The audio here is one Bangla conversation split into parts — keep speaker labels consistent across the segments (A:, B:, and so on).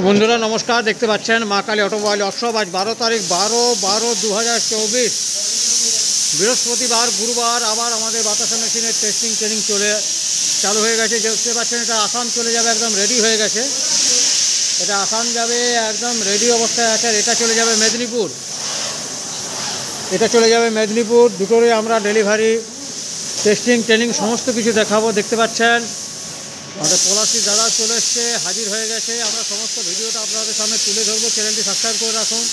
A: বন্ধুরা নমস্কার, দেখতে পাচ্ছেন মা কালী অটোমোবাইল ওয়ার্কশপ। আজ 12 তারিখ 12/12/2024 বৃহস্পতিবার গুরুবার আবার আমাদের বাতাসা মেশিনের টেস্টিং ট্রেনিং চালু হয়ে গেছে। দেখতে পাচ্ছেন এটা আসাম চলে যাবে, একদম রেডি হয়ে গেছে। এটা আসাম যাবে, একদম রেডি অবস্থায় আছে। আর এটা চলে যাবে মেদিনীপুর, দুটোরই আমরা ডেলিভারি টেস্টিং ট্রেনিং সমস্ত কিছু দেখাবো। দেখতে পাচ্ছেন আমাদের পলাশি দাদা চলে এসছে, হাজির হয়ে গেছে। আমরা সমস্ত ভিডিওটা আপনাদের সামনে তুলে ধরবো। চ্যানেলটি সাবস্ক্রাইব করে রাখুন।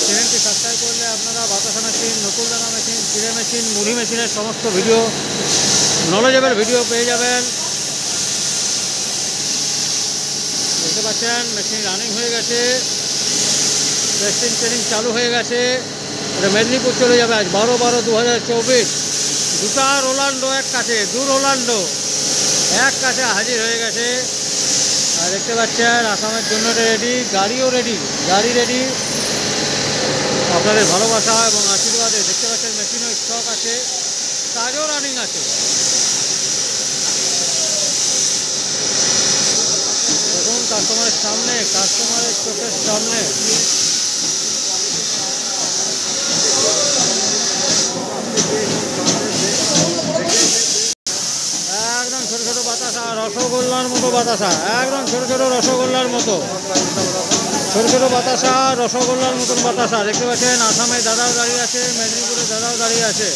A: চ্যানেলটি সাবস্ক্রাইব করলে আপনারা বাতাসা মেশিন, নকুল দানা মেশিন, চিড়ে মেশিন, মুড়ি মেশিনের সমস্ত ভিডিও, নলেজেবল ভিডিও পেয়ে যাবেন। দেখতে পাচ্ছেন মেশিন রানিং হয়ে গেছে, টেস্টিং ট্রেনিং চালু হয়ে গেছে। এটা মেদিনীপুর চলে যাবে আজ 12/12/2024। দুটা রোলান্ডো এক কাছে, রোলান্ডো এক কাছে হাজির হয়ে গেছে। আর দেখতে পাচ্ছেন আসামের জন্য রেডি, গাড়ি রেডি। আপনাদের ভালোবাসা এবং আশীর্বাদে দেখতে পাচ্ছেন মেশিনও স্টক আছে, কাজও রানিং আছে। দেখুন কাস্টমারের চোখের সামনে একদম ছোটো ছোটো বাতাসা, রসগোল্লার মতো বাতাসা, একদম ছোটো ছোটো রসগোল্লার মতন বাতাসা। দেখতে পাচ্ছেন আসামে দাদাও দাঁড়িয়ে আছে, মেদিনীপুরে দাদাও দাঁড়িয়ে আছে।